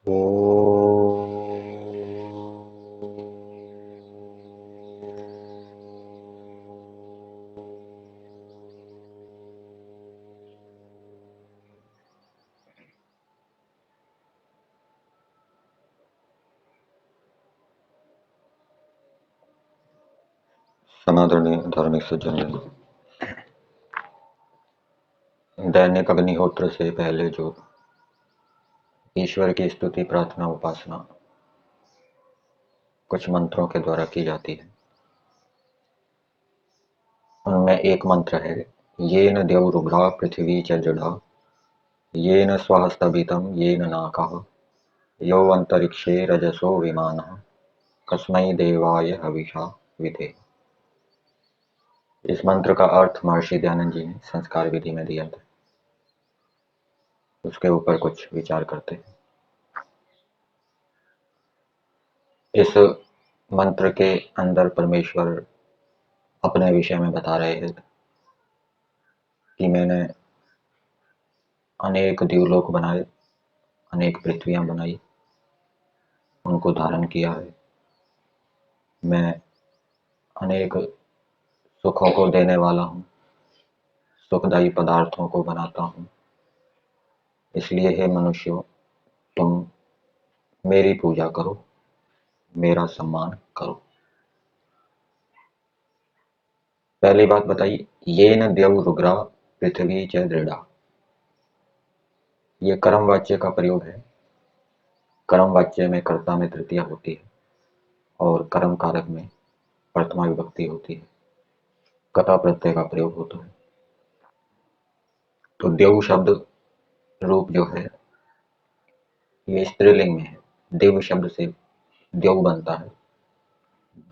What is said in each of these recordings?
ओ समादरणीय धार्मिक सज्जन, दैनिक अग्निहोत्र से पहले जो ईश्वर की स्तुति, प्रार्थना, उपासना कुछ मंत्रों के द्वारा की जाती है, उनमें एक मंत्र है, येन द्यौरुग्रा पृथिवी च जडा, येन स्वः स्तभितं येन नाकः, यो अंतरिक्षे रजसो विमानः, कस्मै देवाय हविषा विधे। इस मंत्र का अर्थ महर्षि दयानंद जी ने संस्कार विधि में दिया था। उसके ऊपर कुछ विचार करते हैं। इस मंत्र के अंदर परमेश्वर अपने विषय में बता रहे हैं कि मैंने अनेक द्युलोक बनाए, अनेक पृथ्वियां बनाई, उनको धारण किया है। मैं अनेक सुखों को देने वाला हूँ, सुखदायी पदार्थों को बनाता हूँ। इसलिए हे मनुष्यों, तुम मेरी पूजा करो, मेरा सम्मान करो। पहली बात बताई, येन द्यौरुग्रा पृथ्वी च दृढ़ा। ये कर्म वाच्य का प्रयोग है। कर्म वाच्य में कर्ता में तृतीया होती है और कर्म कारक में प्रथमा विभक्ति होती है। कथा प्रत्यय का प्रयोग होता है। तो देव शब्द रूप जो है ये स्त्रीलिंग में है। देव शब्द से देव बनता है।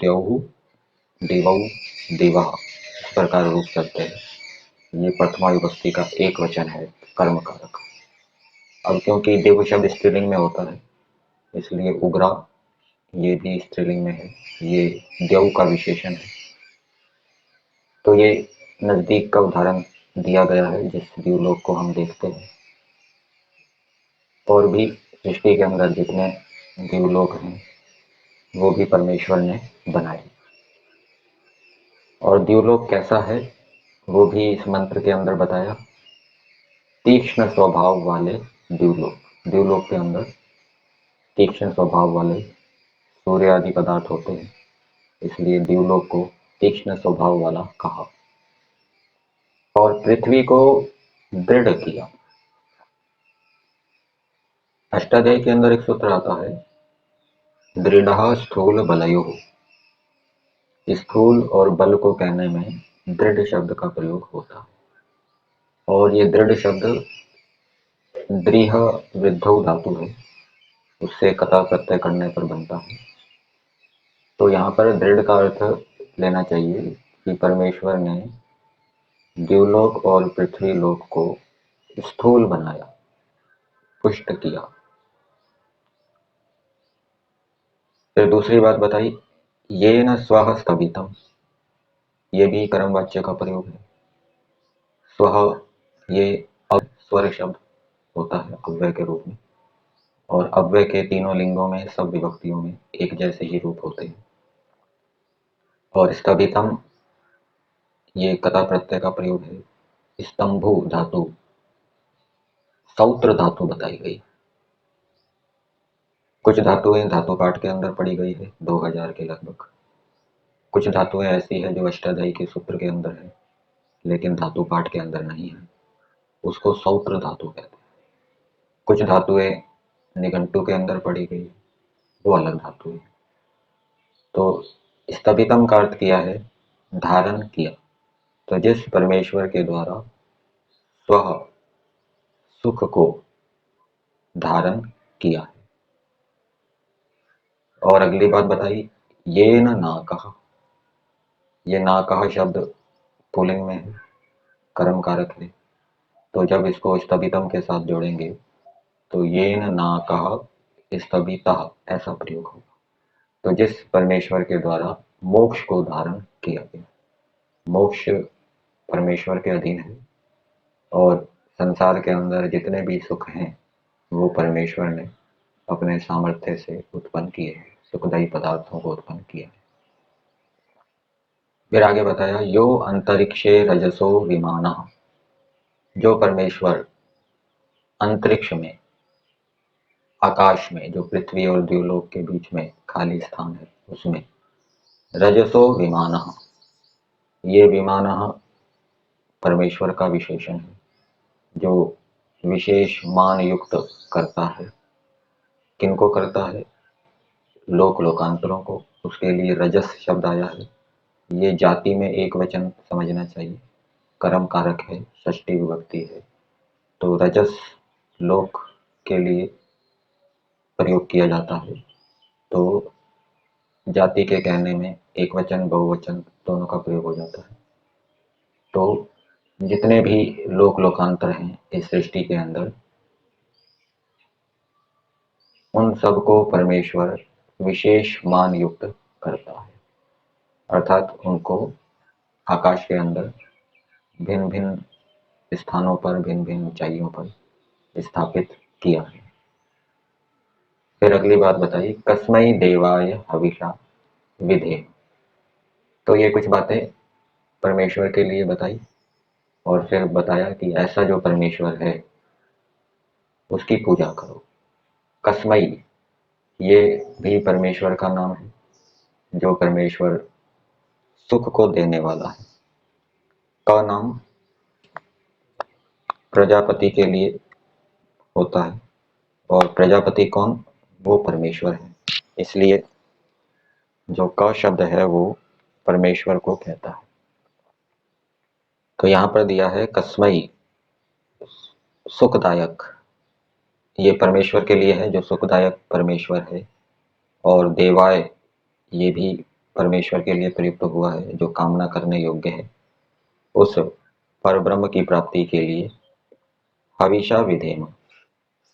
देवहु, देवौ, देवा, इस प्रकार रूप चलते हैं। ये प्रथमा विभक्ति का एक वचन है, कर्म कारक। अब क्योंकि देव शब्द स्त्रीलिंग में होता है, इसलिए उग्रा ये भी स्त्रीलिंग में है। ये देव का विशेषण है। तो ये नजदीक का उदाहरण दिया गया है जिस द्युलोक को हम देखते हैं। और भी सृष्टि के अंदर जितने द्युलोक हैं वो भी परमेश्वर ने बनाए। और द्युलोक कैसा है वो भी इस मंत्र के अंदर बताया। तीक्ष्ण स्वभाव वाले द्युलोक। द्युलोक के अंदर तीक्ष्ण स्वभाव वाले सूर्य आदि पदार्थ होते हैं, इसलिए द्युलोक को तीक्ष्ण स्वभाव वाला कहा। और पृथ्वी को दृढ़ किया। अष्टाध्यायी के अंदर एक सूत्र आता है, दृढ़ स्थूल बलयो। स्थूल और बल को कहने में दृढ़ शब्द का प्रयोग होता है। और ये दृढ़ शब्द दृढ़ वृद्धौ धातु है, उससे कथा प्रत्यय करने पर बनता है। तो यहाँ पर दृढ़ का अर्थ लेना चाहिए कि परमेश्वर ने द्युलोक और पृथ्वी लोक को स्थूल बनाया, पुष्ट किया। फिर दूसरी बात बताई, ये न स्वः स्तभितम। ये भी कर्मवाच्य का प्रयोग है। स्वः ये स्वर शब्द होता है अव्यय के रूप में, और अव्यय के तीनों लिंगों में सब विभक्तियों में एक जैसे ही रूप होते हैं। और स्तभितम ये कथा प्रत्यय का प्रयोग है। स्तंभु धातु सौत्र धातु बताई गई। कुछ धातुएं धातु पाठ के अंदर पड़ी गई है 2000 के लगभग। कुछ धातुएं ऐसी है जो अष्टाध्यायी के सूत्र के अंदर है लेकिन धातु पाठ के अंदर नहीं है, उसको सौत्र धातु कहते हैं। कुछ धातुएं निघंटु के अंदर पड़ी गई, वो अलग धातु है। तो स्तभितम का अर्थ किया है धारण किया। तो जिस परमेश्वर के द्वारा स्व सुख को धारण किया है। और अगली बात बताई, ये ना कहा। ये ना कहा शब्द पुल्लिंग में है, कर्म कारक है। तो जब इसको स्तभितम के साथ जोड़ेंगे तो ये ना कहा स्तभिता ऐसा प्रयोग होगा। तो जिस परमेश्वर के द्वारा मोक्ष को धारण किया गया। मोक्ष परमेश्वर के अधीन है और संसार के अंदर जितने भी सुख हैं वो परमेश्वर ने अपने सामर्थ्य से उत्पन्न किए हैं, सुखदायी पदार्थों को उत्पन्न किया है। फिर आगे बताया, यो अंतरिक्षे रजसो विमानः, जो परमेश्वर अंतरिक्ष में, आकाश में, जो पृथ्वी और द्युलोक के बीच में खाली स्थान है उसमें, रजसो विमानः, ये विमानः परमेश्वर का विशेषण है, जो विशेष मान युक्त करता है। किनको करता है? लोक लोकांतरों को। उसके लिए रजस शब्द आया है। ये जाति में एक वचन समझना चाहिए, कर्म कारक है, षष्ठी विभक्ति है, तो रजस लोक के लिए प्रयोग किया जाता है। तो जाति के कहने में एक वचन बहुवचन दोनों का प्रयोग हो जाता है। तो जितने भी लोक लोकांतर हैं इस सृष्टि के अंदर, उन सबको परमेश्वर विशेष मान युक्त करता है, अर्थात उनको आकाश के अंदर भिन्न भिन्न स्थानों पर, भिन्न भिन्न ऊंचाइयों पर स्थापित किया है। फिर अगली बात बताइए, कस्मै देवाय हविषा विधे। तो ये कुछ बातें परमेश्वर के लिए बताई और फिर बताया कि ऐसा जो परमेश्वर है उसकी पूजा करो। कस्मै, ये भी परमेश्वर का नाम है, जो परमेश्वर सुख को देने वाला है। का नाम प्रजापति के लिए होता है, और प्रजापति कौन? वो परमेश्वर है। इसलिए जो क शब्द है वो परमेश्वर को कहता है। तो यहाँ पर दिया है कस्मै, सुखदायक, ये परमेश्वर के लिए है जो सुखदायक परमेश्वर है। और देवाय, ये भी परमेश्वर के लिए प्रयुक्त हुआ है जो कामना करने योग्य है। उस परब्रह्म की प्राप्ति के लिए हविषा विधेम,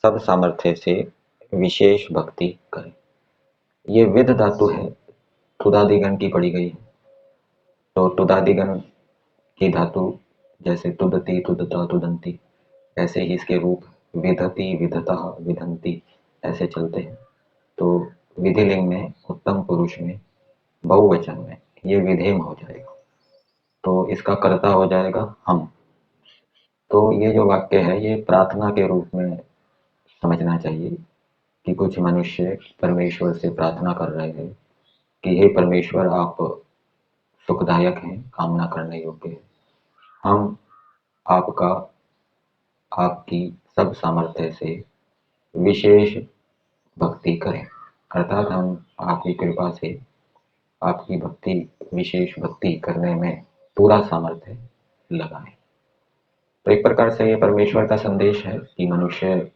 सब सामर्थ्य से विशेष भक्ति करें। ये विद धातु है, तुदादिगण की पड़ी गई है। तो तुदादिगण की धातु जैसे तुदती, तुदता, तुदंती, ऐसे ही इसके रूप विधति, विधतः, विधंती ऐसे चलते हैं। तो विधिलिंग में, उत्तम पुरुष में, बहुवचन में ये विधेम हो जाएगा, तो इसका कर्ता हो जाएगा हम। तो ये जो वाक्य है ये प्रार्थना के रूप में समझना चाहिए कि कुछ मनुष्य परमेश्वर से प्रार्थना कर रहे हैं कि हे परमेश्वर, आप सुखदायक हैं, कामना करने योग्य है, हम आपका, आपकी सब सामर्थ्य से विशेष भक्ति करें, अर्थात हम आपकी कृपा से आपकी भक्ति, विशेष भक्ति करने में पूरा सामर्थ्य लगाएं। तो एक प्रकार से ये परमेश्वर का संदेश है कि मनुष्य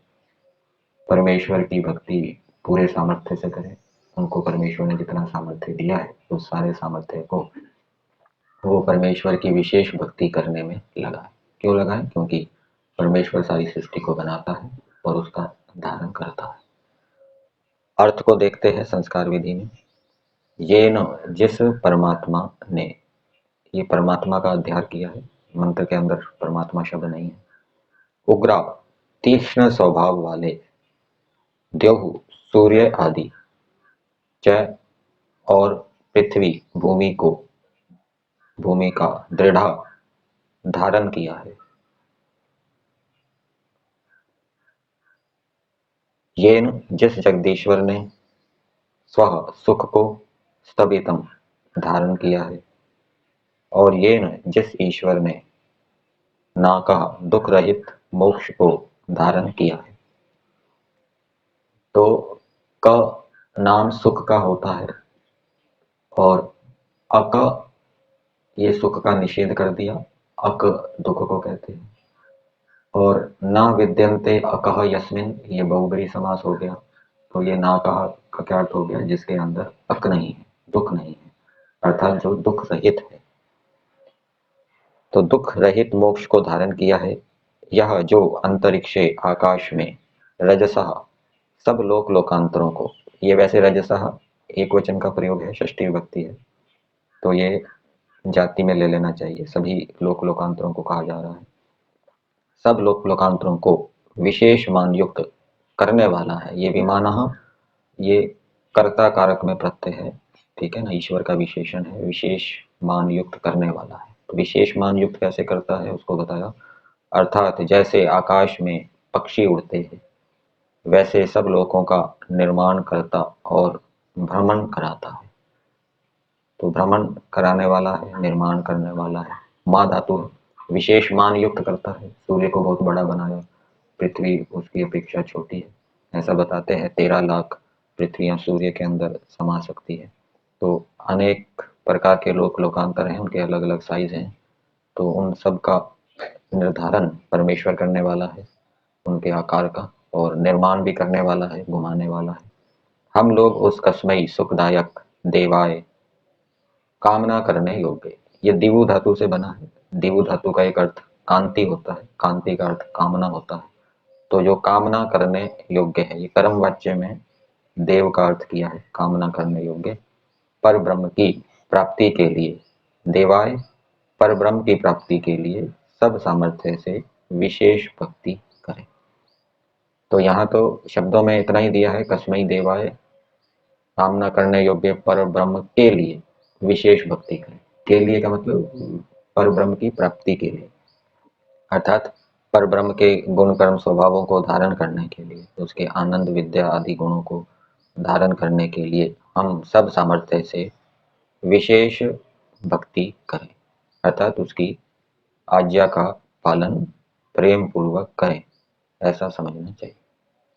परमेश्वर की भक्ति पूरे सामर्थ्य से करें। उनको परमेश्वर ने जितना सामर्थ्य दिया है उस सारे सामर्थ्य को वो परमेश्वर की विशेष भक्ति करने में लगाए। क्यों लगाए? क्योंकि परमेश्वर सारी सृष्टि को बनाता है और उसका धारण करता है। अर्थ को देखते हैं संस्कार विधि में। ये न, जिस परमात्मा ने, ये परमात्मा का अध्यार किया है, मंत्र के अंदर परमात्मा शब्द नहीं है। उग्रा, तीक्ष्ण स्वभाव वाले, द्यौः, सूर्य आदि, च, और पृथ्वी, भूमि को, भूमि का दृढ़ धारण किया है। येन, जिस जगदीश्वर ने, स्व, सुख को, स्तबितम, धारण किया है। और येन, जिस ईश्वर ने, नाकः, दुख रहित, मोक्ष को धारण किया है। तो क नाम सुख का होता है और अक, ये सुख का निषेध कर दिया, अक दुख को कहते हैं। और ना विद्यन्ते अकह यस्मिन, ये बहुब्री समास हो गया। तो ये ना कहा का क्या अर्थ हो गया? जिसके अंदर अक नहीं है, दुख नहीं है, अर्थात जो दुख रहित है। तो दुख रहित मोक्ष को धारण किया है। यह जो अंतरिक्षे, आकाश में, रजसः, सब लोक लोकांतरों को, ये वैसे रजसः एक वचन का प्रयोग है, षष्ठी विभक्ति है, तो ये जाति में ले लेना चाहिए, सभी लोक लोकांतरों को कहा जा रहा है। सब लोक लोकांतरों को विशेष मान युक्त करने वाला है। ये विमानः, ये कर्ता कारक में प्रत्यय है, ठीक है ना, ईश्वर का विशेषण है, विशेष मान युक्त करने वाला है। तो विशेष मान युक्त कैसे करता है उसको बताया, अर्थात जैसे आकाश में पक्षी उड़ते हैं वैसे सब लोगों का निर्माण करता और भ्रमण कराता है। तो भ्रमण कराने वाला है, निर्माण करने वाला है। माँ धातु विशेष मान युक्त करता है, सूर्य को बहुत बड़ा बनाया, पृथ्वी उसकी अपेक्षा छोटी है। ऐसा बताते हैं 13 लाख पृथ्वियां सूर्य के अंदर समा सकती है। तो अनेक प्रकार के लोकांतर हैं, उनके अलग अलग साइज हैं। तो उन सब का निर्धारण परमेश्वर करने वाला है, उनके आकार का, और निर्माण भी करने वाला है, घुमाने वाला है। हम लोग उस कसमई सुखदायक देवाय कामना करने योग्य, ये दिवु धातु से बना है। दिवु धातु का एक अर्थ कांति होता है, कांति का अर्थ कामना होता है। तो जो कामना करने योग्य है, ये कर्म वाच्य में देव का अर्थ किया है, कामना करने योग्य, पर ब्रह्म की प्राप्ति के लिए, देवाय पर ब्रह्म की प्राप्ति के लिए सब सामर्थ्य से विशेष भक्ति करें। तो यहाँ तो शब्दों में इतना ही दिया है, कस्मै देवाय, कामना करने योग्य पर ब्रह्म के लिए विशेष भक्ति करें। के लिए का मतलब पर ब्रह्म की प्राप्ति के लिए, अर्थात पर ब्रह्म के गुण कर्म स्वभावों को धारण करने के लिए, उसके आनंद विद्या आदि गुणों को धारण करने के लिए हम सब सामर्थ्य से विशेष भक्ति करें, अर्थात उसकी आज्ञा का पालन प्रेम पूर्वक करें, ऐसा समझना चाहिए।